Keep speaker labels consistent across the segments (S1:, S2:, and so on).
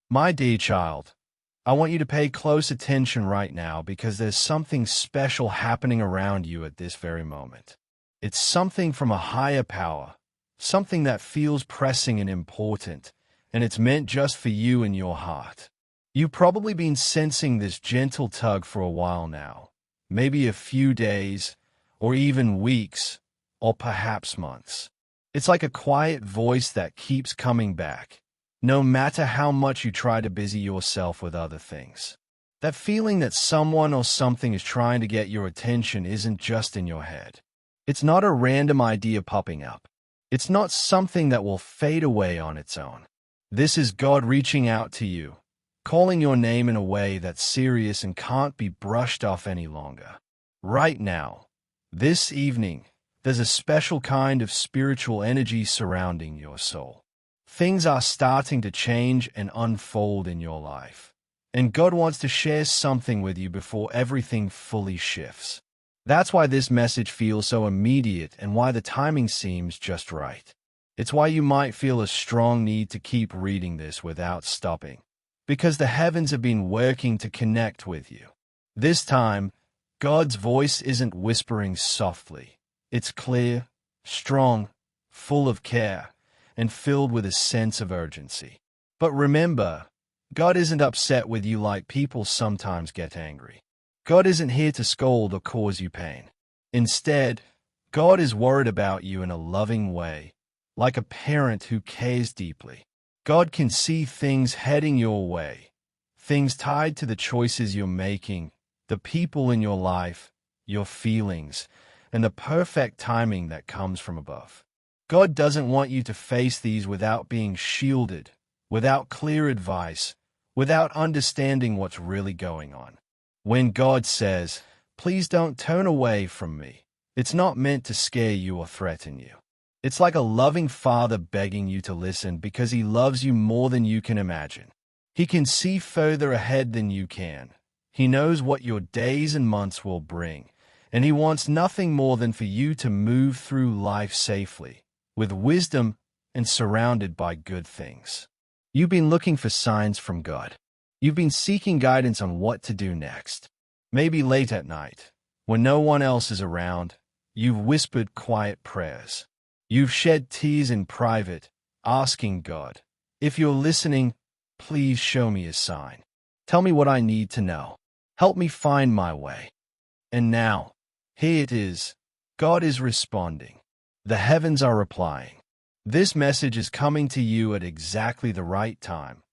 S1: My dear child, I want you to pay close attention right now because there's something special happening around you at this very moment. It's something from a higher power, something that feels pressing and important, and it's meant just for you and your heart. You've probably been sensing this gentle tug for a while now, maybe a few days, or even weeks, or perhaps months. It's like a quiet voice that keeps coming back, no matter how much you try to busy yourself with other things. That feeling that someone or something is trying to get your attention isn't just in your head. It's not a random idea popping up. It's not something that will fade away on its own. This is God reaching out to you, calling your name in a way that's serious and can't be brushed off any longer. Right now, this evening, there's a special kind of spiritual energy surrounding your soul. Things are starting to change and unfold in your life, and God wants to share something with you before everything fully shifts. That's why this message feels so immediate and why the timing seems just right. It's why you might feel a strong need to keep reading this without stopping, because the heavens have been working to connect with you. This time, God's voice isn't whispering softly. It's clear, strong, full of care, and filled with a sense of urgency. But remember, God isn't upset with you like people sometimes get angry. God isn't here to scold or cause you pain. Instead, God is worried about you in a loving way, like a parent who cares deeply. God can see things heading your way, things tied to the choices you're making, the people in your life, your feelings, and the perfect timing that comes from above. God doesn't want you to face these without being shielded, without clear advice, without understanding what's really going on. When God says, "Please don't turn away from me," it's not meant to scare you or threaten you. It's like a loving father begging you to listen because he loves you more than you can imagine. He can see further ahead than you can. He knows what your days and months will bring, and he wants nothing more than for you to move through life safely, with wisdom and surrounded by good things. You've been looking for signs from God. You've been seeking guidance on what to do next. Maybe late at night, when no one else is around, you've whispered quiet prayers. You've shed tears in private, asking God, "If you're listening, please show me a sign. Tell me what I need to know. Help me find my way." And now, here it is. God is responding. The heavens are replying. This message is coming to you at exactly the right time.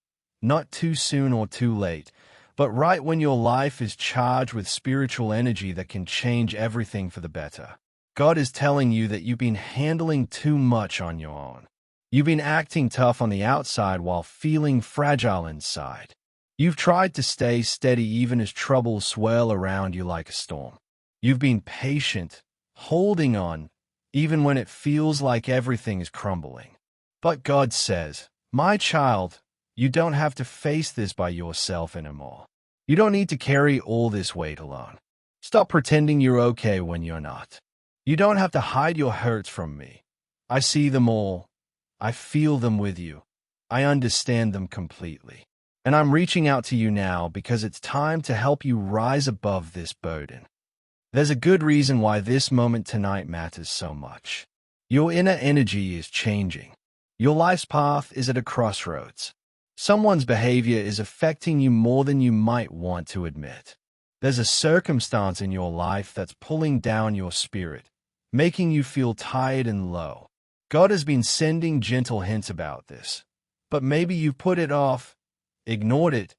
S1: Not too soon or too late, but right when your life is charged with spiritual energy that can change everything for the better. God is telling you that you've been handling too much on your own. You've been acting tough on the outside while feeling fragile inside. You've tried to stay steady even as troubles swirl around you like a storm. You've been patient, holding on, even when it feels like everything is crumbling. But God says, "My child, you don't have to face this by yourself anymore. You don't need to carry all this weight alone. Stop pretending you're okay when you're not. You don't have to hide your hurts from me. I see them all. I feel them with you. I understand them completely. And I'm reaching out to you now because it's time to help you rise above this burden." There's a good reason why this moment tonight matters so much. Your inner energy is changing. Your life's path is at a crossroads. Someone's behavior is affecting you more than you might want to admit. There's a circumstance in your life that's pulling down your spirit, making you feel tired and low. God has been sending gentle hints about this, but maybe you put it off, ignored it,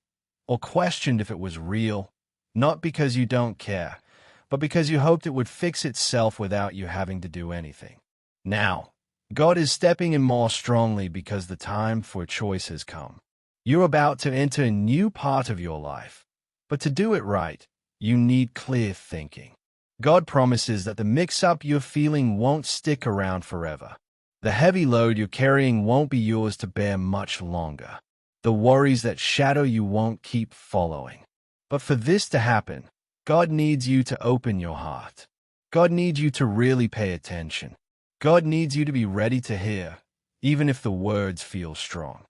S1: or questioned if it was real, not because you don't care, but because you hoped it would fix itself without you having to do anything. Now, God is stepping in more strongly because the time for choice has come. You're about to enter a new part of your life, but to do it right, you need clear thinking. God promises that the mix-up you're feeling won't stick around forever. The heavy load you're carrying won't be yours to bear much longer. The worries that shadow you won't keep following. But for this to happen, God needs you to open your heart. God needs you to really pay attention. God needs you to be ready to hear, even if the words feel strong.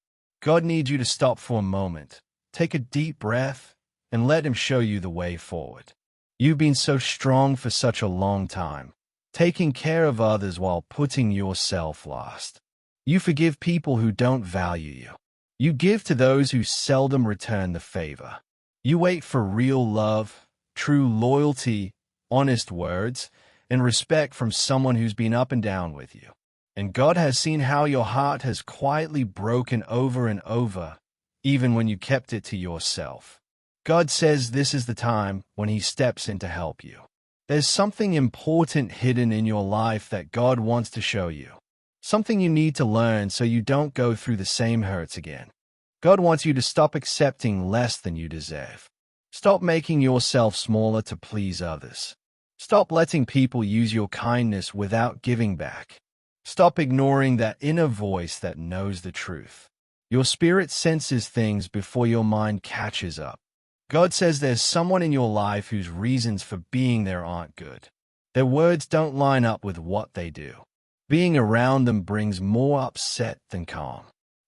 S1: God needs you to stop for a moment, take a deep breath, and let Him show you the way forward. You've been so strong for such a long time, taking care of others while putting yourself last. You forgive people who don't value you. You give to those who seldom return the favor. You wait for real love, true loyalty, honest words, and respect from someone who's been up and down with you. And God has seen how your heart has quietly broken over and over, even when you kept it to yourself. God says this is the time when He steps in to help you. There's something important hidden in your life that God wants to show you. Something you need to learn so you don't go through the same hurts again. God wants you to stop accepting less than you deserve. Stop making yourself smaller to please others. Stop letting people use your kindness without giving back. Stop ignoring that inner voice that knows the truth. Your spirit senses things before your mind catches up. God says there's someone in your life whose reasons for being there aren't good. Their words don't line up with what they do. Being around them brings more upset than calm.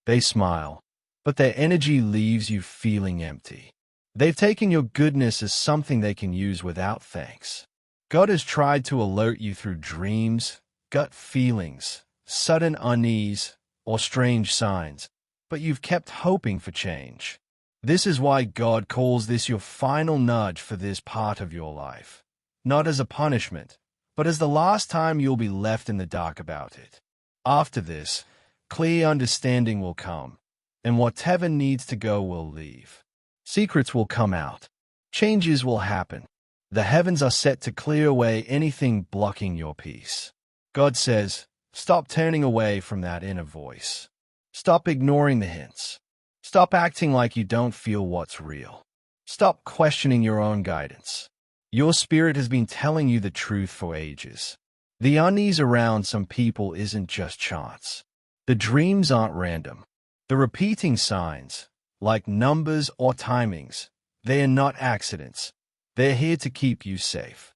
S1: They smile, but their energy leaves you feeling empty. They've taken your goodness as something they can use without thanks. God has tried to alert you through dreams, gut feelings, sudden unease, or strange signs, but you've kept hoping for change. This is why God calls this your final nudge for this part of your life. Not as a punishment, but as the last time you'll be left in the dark about it. After this, clear understanding will come, and whatever needs to go will leave. Secrets will come out. Changes will happen. The heavens are set to clear away anything blocking your peace. God says, stop turning away from that inner voice. Stop ignoring the hints. Stop acting like you don't feel what's real. Stop questioning your own guidance. Your spirit has been telling you the truth for ages. The unease around some people isn't just chance. The dreams aren't random. The repeating signs, like numbers or timings, they are not accidents. They're here to keep you safe.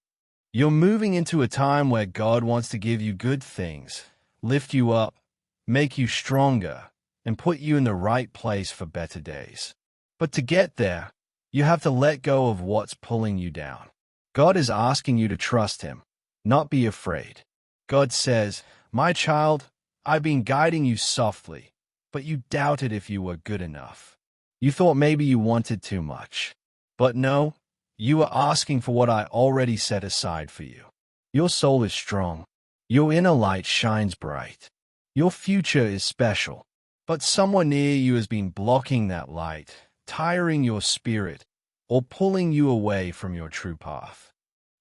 S1: You're moving into a time where God wants to give you good things, lift you up, make you stronger, and put you in the right place for better days. But to get there, you have to let go of what's pulling you down. God is asking you to trust Him, not be afraid. God says, "My child, I've been guiding you softly, but you doubted if you were good enough. You thought maybe you wanted too much. But no, you are asking for what I already set aside for you. Your soul is strong. Your inner light shines bright. Your future is special. But someone near you has been blocking that light, tiring your spirit, or pulling you away from your true path.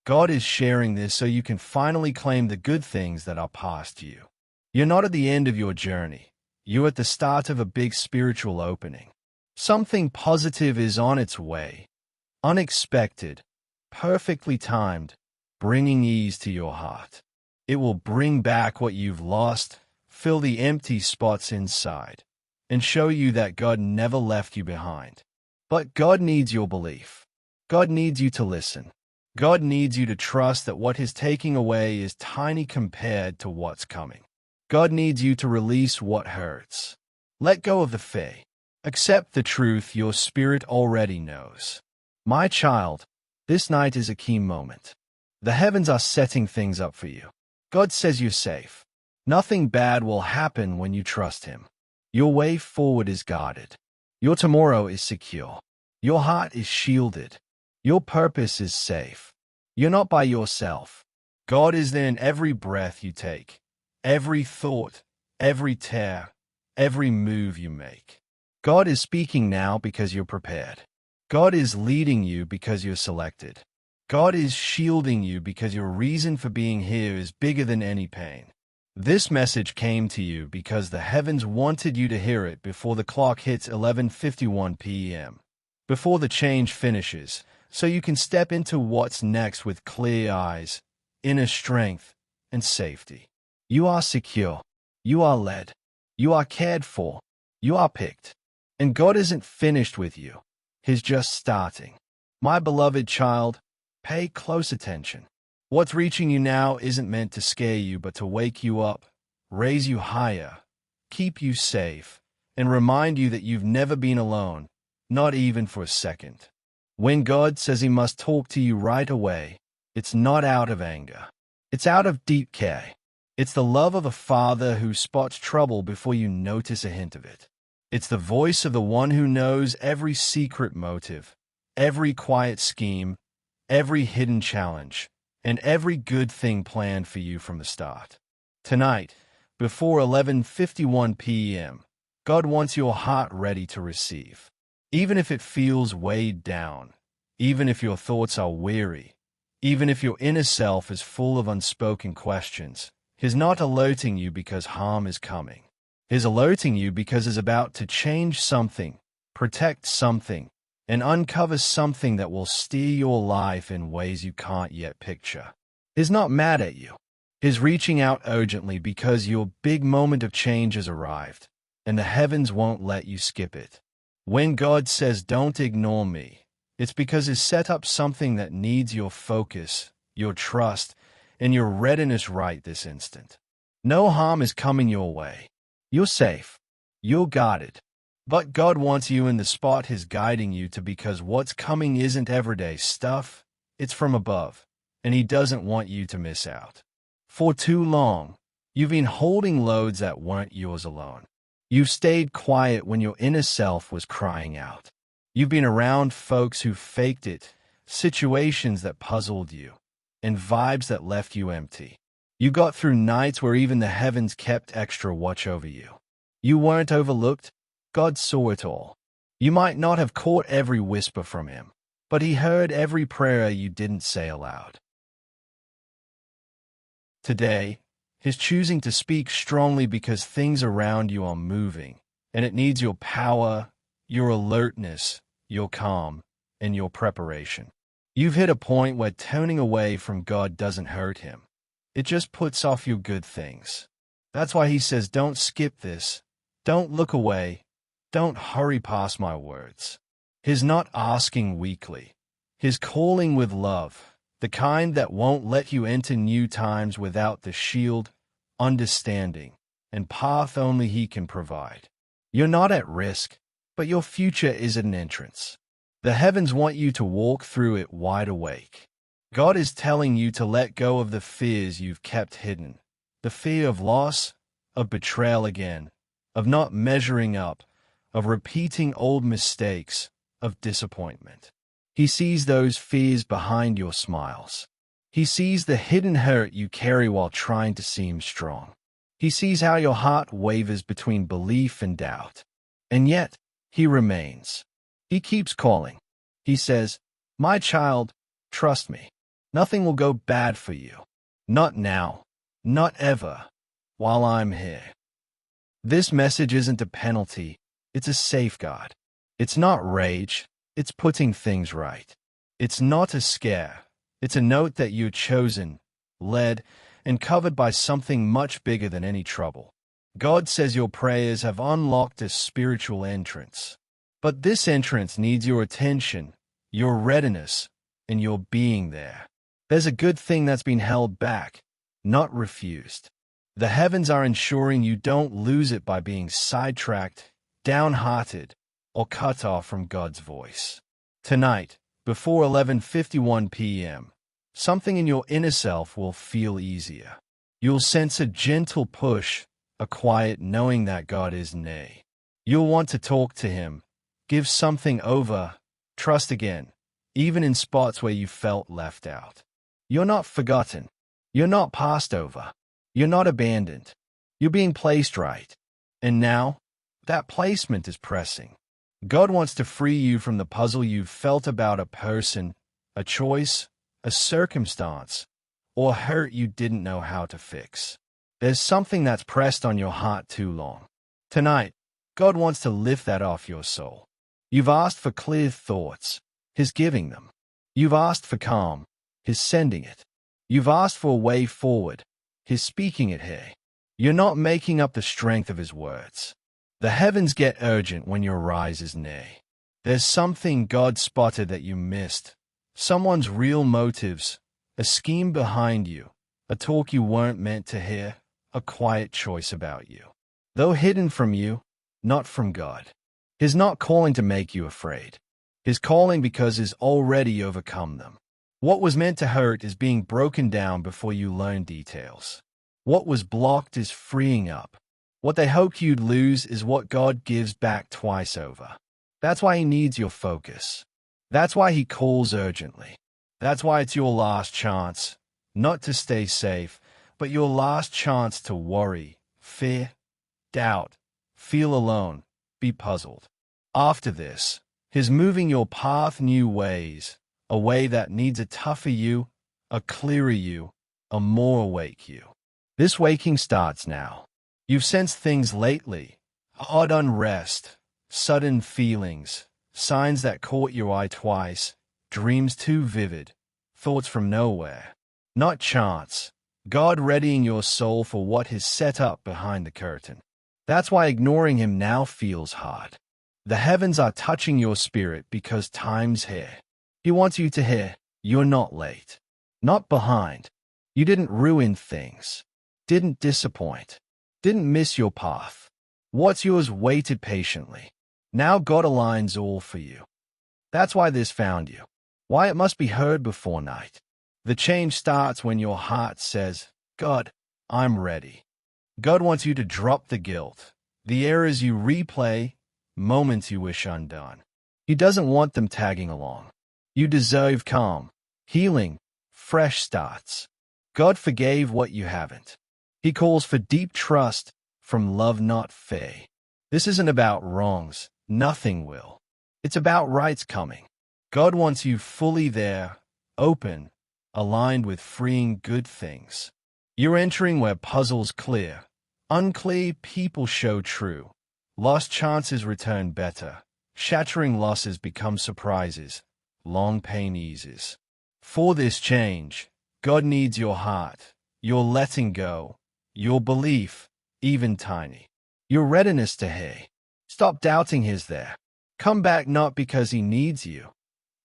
S1: God is sharing this so you can finally claim the good things that are past you. You're not at the end of your journey. You're at the start of a big spiritual opening. Something positive is on its way. Unexpected, perfectly timed, bringing ease to your heart. It will bring back what you've lost, fill the empty spots inside, and show you that God never left you behind. But God needs your belief. God needs you to listen. God needs you to trust that what He's taking away is tiny compared to what's coming. God needs you to release what hurts. Let go of the fear. Accept the truth your spirit already knows. My child, this night is a key moment. The heavens are setting things up for you. God says you're safe. Nothing bad will happen when you trust Him. Your way forward is guarded. Your tomorrow is secure. Your heart is shielded. Your purpose is safe. You're not by yourself. God is there in every breath you take, every thought, every tear, every move you make. God is speaking now because you're prepared. God is leading you because you're selected. God is shielding you because your reason for being here is bigger than any pain. This message came to you because the heavens wanted you to hear it before the clock hits 11:51 p.m., before the change finishes, so you can step into what's next with clear eyes, inner strength, and safety. You are secure. You are led. You are cared for. You are picked. And God isn't finished with you. He's just starting. My beloved child, pay close attention. What's reaching you now isn't meant to scare you, but to wake you up, raise you higher, keep you safe, and remind you that you've never been alone, not even for a second. When God says he must talk to you right away, it's not out of anger. It's out of deep care. It's the love of a father who spots trouble before you notice a hint of it. It's the voice of the one who knows every secret motive, every quiet scheme, every hidden challenge, and every good thing planned for you from the start. Tonight, before 11:51 p.m., God wants your heart ready to receive. Even if it feels weighed down, even if your thoughts are weary, even if your inner self is full of unspoken questions, He's not alerting you because harm is coming. He's alerting you because He's about to change something, protect something, and uncover something that will steer your life in ways you can't yet picture. He's not mad at you. He's reaching out urgently because your big moment of change has arrived, and the heavens won't let you skip it. When God says, "Don't ignore me," it's because He's set up something that needs your focus, your trust, and your readiness right this instant. No harm is coming your way. You're safe. You're guarded. But God wants you in the spot He's guiding you to, because what's coming isn't everyday stuff. It's from above, and He doesn't want you to miss out. For too long, you've been holding loads that weren't yours alone. You've stayed quiet when your inner self was crying out. You've been around folks who faked it, situations that puzzled you, and vibes that left you empty. You got through nights where even the heavens kept extra watch over you. You weren't overlooked. God saw it all. You might not have caught every whisper from Him, but He heard every prayer you didn't say aloud. Today, He's choosing to speak strongly because things around you are moving, and it needs your power, your alertness, your calm, and your preparation. You've hit a point where turning away from God doesn't hurt Him. It just puts off your good things. That's why He says, "Don't skip this. Don't look away. Don't hurry past my words." He's not asking weakly. He's calling with love, the kind that won't let you enter new times without the shield, understanding, and path only He can provide. You're not at risk, but your future is an entrance. The heavens want you to walk through it wide awake. God is telling you to let go of the fears you've kept hidden, the fear of loss, of betrayal again, of not measuring up, of repeating old mistakes, of disappointment. He sees those fears behind your smiles. He sees the hidden hurt you carry while trying to seem strong. He sees how your heart wavers between belief and doubt. And yet, He remains. He keeps calling. He says, "My child, trust me. Nothing will go bad for you. Not now. Not ever. While I'm here." This message isn't a penalty. It's a safeguard. It's not rage. It's putting things right. It's not a scare. It's a note that you're chosen, led, and covered by something much bigger than any trouble. God says your prayers have unlocked a spiritual entrance. But this entrance needs your attention, your readiness, and your being there. There's a good thing that's been held back, not refused. The heavens are ensuring you don't lose it by being sidetracked, downhearted, or cut off from God's voice. Tonight, before 11:51 p.m., something in your inner self will feel easier. You'll sense a gentle push, a quiet knowing that God is near. You'll want to talk to Him, give something over, trust again, even in spots where you felt left out. You're not forgotten. You're not passed over. You're not abandoned. You're being placed right. And now, that placement is pressing. God wants to free you from the puzzle you've felt about a person, a choice, a circumstance, or hurt you didn't know how to fix. There's something that's pressed on your heart too long. Tonight, God wants to lift that off your soul. You've asked for clear thoughts. He's giving them. You've asked for calm. He's sending it. You've asked for a way forward. He's speaking it here. You're not making up the strength of His words. The heavens get urgent when your rise is near. There's something God spotted that you missed. Someone's real motives, a scheme behind you, a talk you weren't meant to hear, a quiet choice about you. Though hidden from you, not from God. He's not calling to make you afraid. He's calling because He's already overcome them. What was meant to hurt is being broken down before you learn details. What was blocked is freeing up. What they hoped you'd lose is what God gives back twice over. That's why He needs your focus. That's why He calls urgently. That's why it's your last chance, not to stay safe, but your last chance to worry, fear, doubt, feel alone, be puzzled. After this, He's moving your path new ways, a way that needs a tougher you, a clearer you, a more awake you. This waking starts now. You've sensed things lately, odd unrest, sudden feelings, signs that caught your eye twice, dreams too vivid, thoughts from nowhere. Not chance, God readying your soul for what He's set up behind the curtain. That's why ignoring Him now feels hard. The heavens are touching your spirit because time's here. He wants you to hear, you're not late, not behind. You didn't ruin things, didn't disappoint, didn't miss your path. What's yours waited patiently. Now God aligns all for you. That's why this found you, why it must be heard before night. The change starts when your heart says, God, I'm ready. God wants you to drop the guilt, the errors you replay, moments you wish undone. He doesn't want them tagging along. You deserve calm, healing, fresh starts. God forgave what you haven't. He calls for deep trust from love, not fear. This isn't about wrongs. Nothing will. It's about rights coming. God wants you fully there, open, aligned with freeing good things. You're entering where puzzles clear. Unclear people show true. Lost chances return better. Shattering losses become surprises. Long pain eases. For this change, God needs your heart, your letting go, your belief, even tiny, your readiness to hear. Stop doubting He's there. Come back not because He needs you,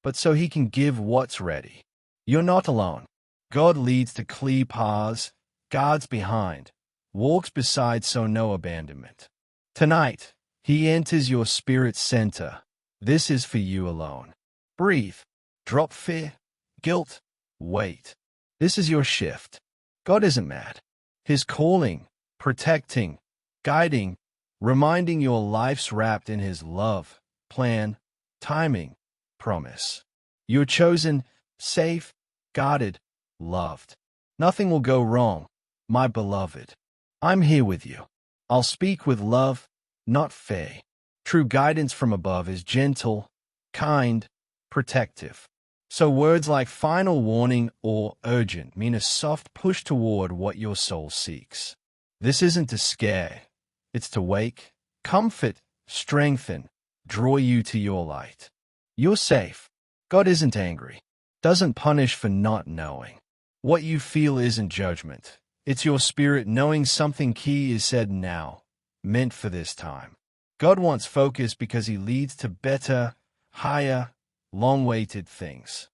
S1: but so He can give what's ready. You're not alone. God leads to clear paths, guards behind, walks beside so no abandonment. Tonight, He enters your spirit center. This is for you alone. Breathe. Drop fear, guilt, weight. This is your shift. God isn't mad. He's calling, protecting, guiding, reminding your life's wrapped in His love, plan, timing, promise. You're chosen, safe, guarded, loved. Nothing will go wrong, my beloved. I'm here with you. I'll speak with love, not fear. True guidance from above is gentle, kind, protective. So words like final warning or urgent mean a soft push toward what your soul seeks. This isn't to scare. It's to wake, comfort, strengthen, draw you to your light. You're safe. God isn't angry, doesn't punish for not knowing. What you feel isn't judgment. It's your spirit knowing something key is said now, meant for this time. God wants focus because He leads to better, higher, long-awaited things.